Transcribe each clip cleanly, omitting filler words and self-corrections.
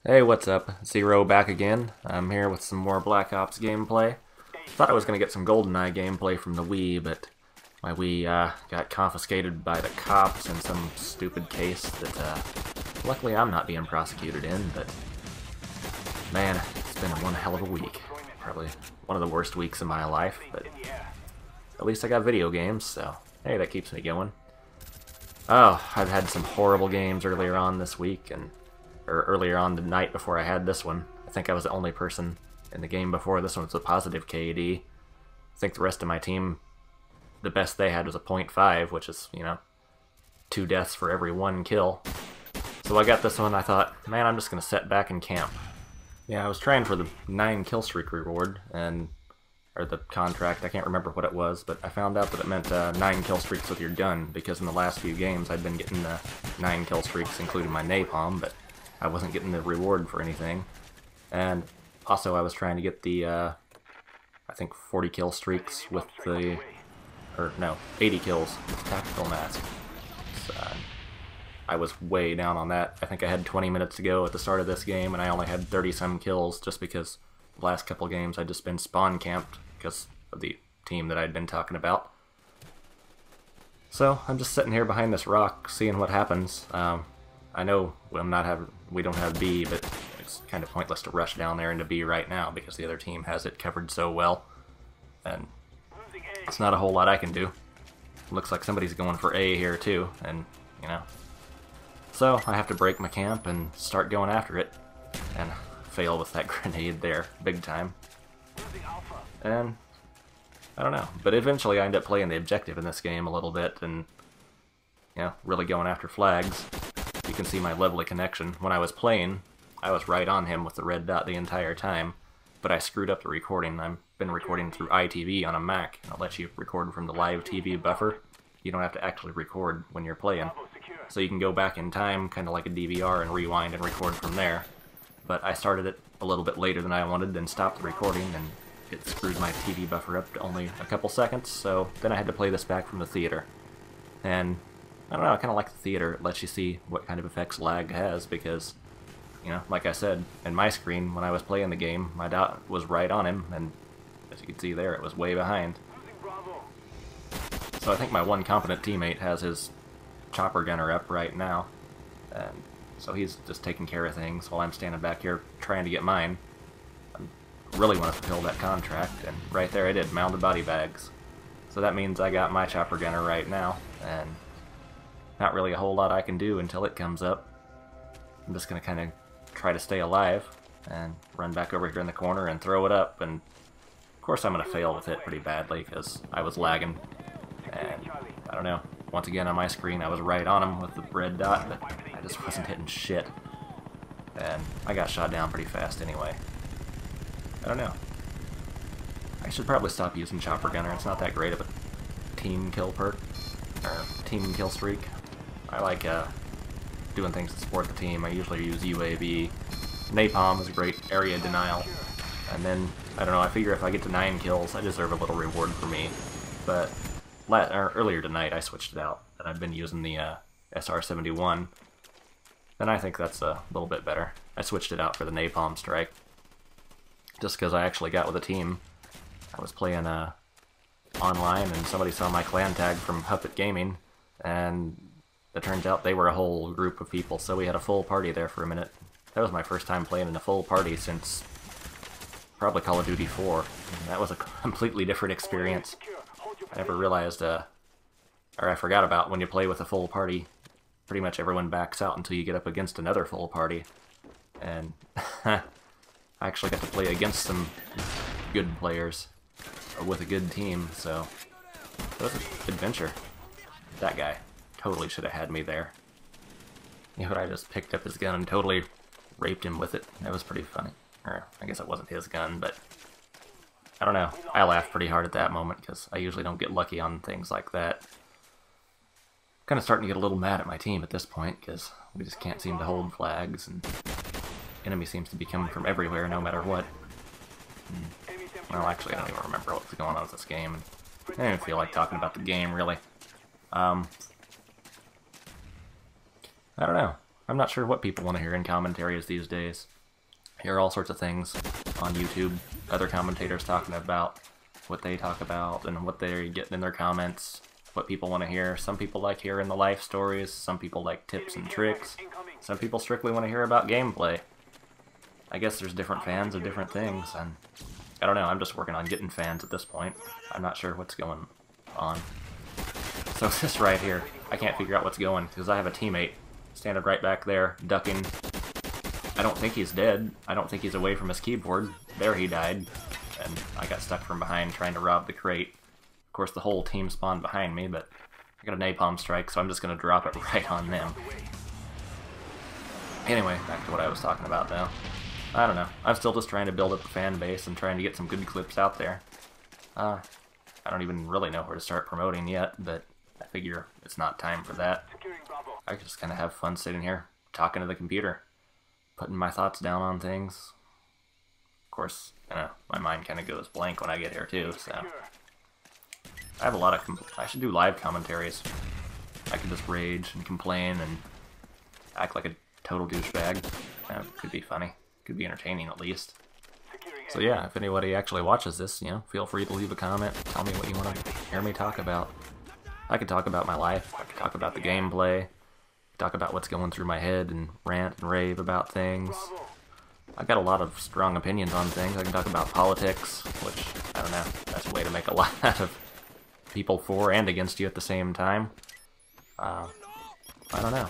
Hey, what's up? Zero back again. I'm here with some more Black Ops gameplay. Thought I was going to get some GoldenEye gameplay from the Wii, but my Wii got confiscated by the cops in some stupid case that luckily I'm not being prosecuted in, but man, it's been one hell of a week. Probably one of the worst weeks of my life, but at least I got video games, so hey, that keeps me going. Oh, I've had some horrible games earlier on this week, or earlier on the night before I had this one. I think I was the only person in the game before this one was a positive KD. I think the rest of my team, the best they had was a .5, which is, you know, 2 deaths for every 1 kill. So I got this one, I thought, man, I'm just going to sit back and camp. Yeah, I was trying for the 9 kill streak reward, or the contract, I can't remember what it was, but I found out that it meant 9 kill streaks with your gun, because in the last few games I'd been getting 9 kill streaks, including my napalm, but I wasn't getting the reward for anything. And also I was trying to get the, I think 40 kill streaks with the, or no, 80 kills with tactical mask. So, I was way down on that. I think I had 20 minutes to go at the start of this game, and I only had 30-some kills just because the last couple games I'd just been spawn camped because of the team that I'd been talking about. So I'm just sitting here behind this rock, seeing what happens. I know we don't have B, but it's kind of pointless to rush down there into B right now because the other team has it covered so well, and it's not a whole lot I can do. Looks like somebody's going for A here too, and you know. So I have to break my camp and start going after it, and fail with that grenade there, big time. And I don't know, but eventually I end up playing the objective in this game a little bit, and you know, really going after flags. You can see my lovely connection. When I was playing, I was right on him with the red dot the entire time, but I screwed up the recording. I've been recording through iTV on a Mac, and it lets you record from the live TV buffer. You don't have to actually record when you're playing. So you can go back in time, kind of like a DVR, and rewind and record from there. But I started it a little bit later than I wanted, and stopped the recording, and it screwed my TV buffer up to only a couple seconds, so then I had to play this back from the theater. And I don't know, I kind of like the theater. It lets you see what kind of effects lag has, because, you know, like I said, in my screen, when I was playing the game, my dot was right on him, and as you can see there, it was way behind. So I think my one competent teammate has his chopper gunner up right now, and so he's just taking care of things while I'm standing back here trying to get mine. I really want to fulfill that contract, and right there I did, mounted body bags. So that means I got my chopper gunner right now, and not really a whole lot I can do until it comes up. I'm just going to kind of try to stay alive and run back over here in the corner and throw it up, and of course I'm going to fail with it pretty badly because I was lagging, and I don't know, once again on my screen I was right on him with the red dot, but I just wasn't hitting shit, and I got shot down pretty fast anyway. I don't know. I should probably stop using chopper gunner. It's not that great of a team kill perk, or team kill streak. I like doing things to support the team. I usually use UAV. Napalm is a great area denial. And then, I don't know, I figure if I get to 9 kills, I deserve a little reward for me. But earlier tonight I switched it out, and I've been using the SR-71. And I think that's a little bit better. I switched it out for the napalm strike, just because I actually got with a team. I was playing online, and somebody saw my clan tag from Huppet Gaming, and it turns out they were a whole group of people, so we had a full party there for a minute. That was my first time playing in a full party since probably Call of Duty 4. That was a completely different experience. I never realized, or I forgot about when you play with a full party, pretty much everyone backs out until you get up against another full party. And I actually got to play against some good players with a good team, so it was an adventure. That guy totally should have had me there. You know what, I just picked up his gun and totally raped him with it. That was pretty funny. Or, I guess it wasn't his gun, but I don't know. I laughed pretty hard at that moment, because I usually don't get lucky on things like that. Kind of starting to get a little mad at my team at this point, because we just can't seem to hold flags, and enemy seems to be coming from everywhere, no matter what. Well, actually, I don't even remember what was going on with this game, and I don't even feel like talking about the game, really. I don't know. I'm not sure what people want to hear in commentaries these days. I hear all sorts of things on YouTube, other commentators talking about what they talk about and what they get in their comments, what people want to hear. Some people like hearing the life stories, some people like tips and tricks, some people strictly want to hear about gameplay. I guess there's different fans of different things, and I don't know, I'm just working on getting fans at this point. I'm not sure what's going on. So this right here, I can't figure out what's going, because I have a teammate standing right back there, ducking. I don't think he's dead. I don't think he's away from his keyboard. There he died, and I got stuck from behind trying to rob the crate. Of course, the whole team spawned behind me, but I got a napalm strike, so I'm just going to drop it right on them. Anyway, back to what I was talking about now. I don't know. I'm still just trying to build up a fan base and trying to get some good clips out there. I don't even really know where to start promoting yet, but I figure it's not time for that. I just kind of have fun sitting here, talking to the computer, putting my thoughts down on things. Of course, you know, my mind kind of goes blank when I get here too, so... I have a lot of... I should do live commentaries. I could just rage and complain and act like a total douchebag. Could be funny. Could be entertaining at least. So yeah, if anybody actually watches this, you know, feel free to leave a comment. Tell me what you want to hear me talk about. I could talk about my life. I could talk about the gameplay. Talk about what's going through my head and rant and rave about things. I've got a lot of strong opinions on things. I can talk about politics, which, I don't know, that's a way to make a lot of people for and against you at the same time. I don't know.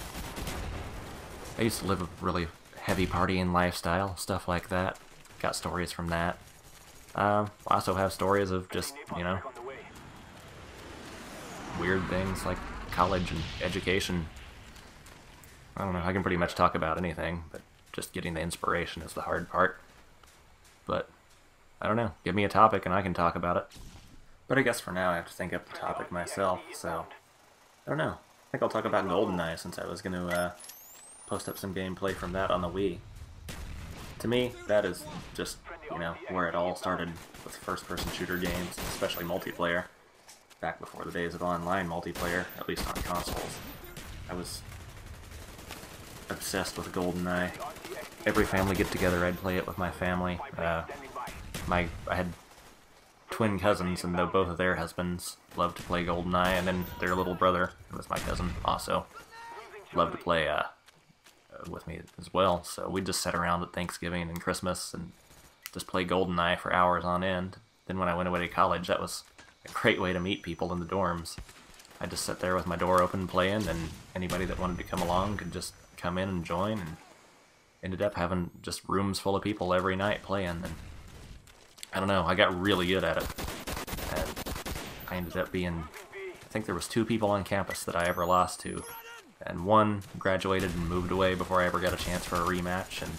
I used to live a really heavy partying lifestyle, stuff like that. Got stories from that. I also have stories of just, you know, weird things like college and education. I don't know, I can pretty much talk about anything, but just getting the inspiration is the hard part. But, I don't know, give me a topic and I can talk about it. But I guess for now I have to think up the topic myself, so... I don't know. I think I'll talk about GoldenEye since I was going to post up some gameplay from that on the Wii. To me, that is just, you know, where it all started with first-person shooter games, especially multiplayer. Back before the days of online multiplayer, at least on consoles. I was obsessed with GoldenEye. Every family get-together, I'd play it with my family. I had twin cousins, and though both of their husbands loved to play GoldenEye, and then their little brother, who was my cousin, also loved to play with me as well. So we'd just sit around at Thanksgiving and Christmas and just play GoldenEye for hours on end. Then when I went away to college, that was a great way to meet people in the dorms. I'd just sit there with my door open playing, and anybody that wanted to come along could just come in and join, and ended up having just rooms full of people every night playing. And I don't know, I got really good at it. And I ended up being, I think there was 2 people on campus that I ever lost to. And one graduated and moved away before I ever got a chance for a rematch, and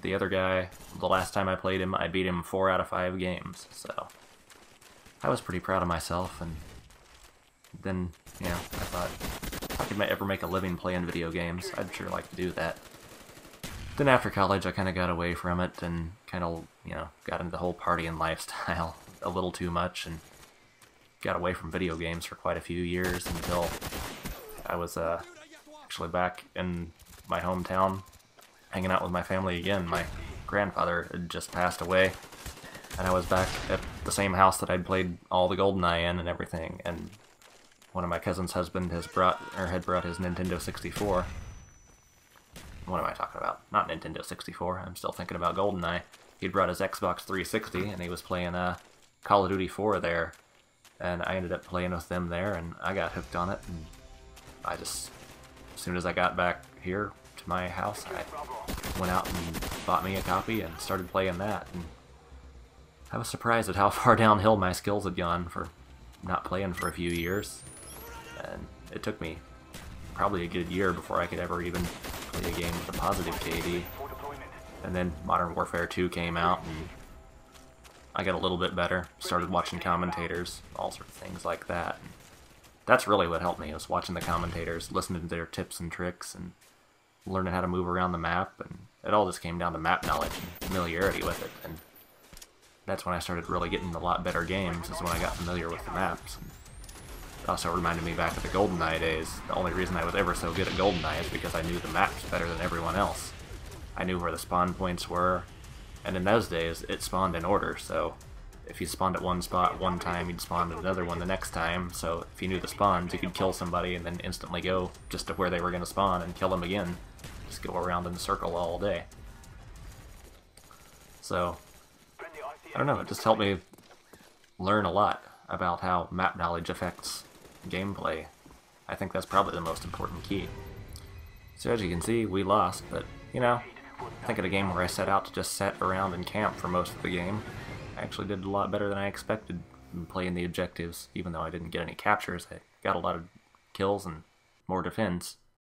the other guy, the last time I played him, I beat him 4 out of 5 games, so I was pretty proud of myself. And then, you know, I thought, if I could ever make a living playing video games, I'd sure like to do that. Then after college, I kind of got away from it and kind of, you know, got into the whole partying lifestyle a little too much, and got away from video games for quite a few years until I was actually back in my hometown hanging out with my family again. My grandfather had just passed away, and I was back at the same house that I'd played all the GoldenEye in and everything, and one of my cousin's husband had brought his Nintendo 64. What am I talking about? Not Nintendo 64, I'm still thinking about GoldenEye. He'd brought his Xbox 360, and he was playing Call of Duty 4 there, and I ended up playing with them there, and I got hooked on it, and I just, as soon as I got back here to my house, I went out and bought me a copy and started playing that. And I was surprised at how far downhill my skills had gone for not playing for a few years. And it took me probably a good year before I could ever even play a game with a positive KD. And then Modern Warfare 2 came out, and I got a little bit better, started watching commentators, all sorts of things like that. And that's really what helped me, was watching the commentators, listening to their tips and tricks, and learning how to move around the map, and it all just came down to map knowledge and familiarity with it. And that's when I started really getting a lot better games, is when I got familiar with the maps. And it also reminded me back of the GoldenEye days. The only reason I was ever so good at GoldenEye is because I knew the maps better than everyone else. I knew where the spawn points were, and in those days, it spawned in order, so if you spawned at one spot one time, you'd spawn at another one the next time, so if you knew the spawns, you could kill somebody and then instantly go just to where they were going to spawn and kill them again. Just go around in a circle all day. So, I don't know, it just helped me learn a lot about how map knowledge affects gameplay. I think that's probably the most important key. So as you can see, we lost, but, you know, I think in a game where I set out to just sit around and camp for most of the game, I actually did a lot better than I expected in playing the objectives. Even though I didn't get any captures, I got a lot of kills and more defense.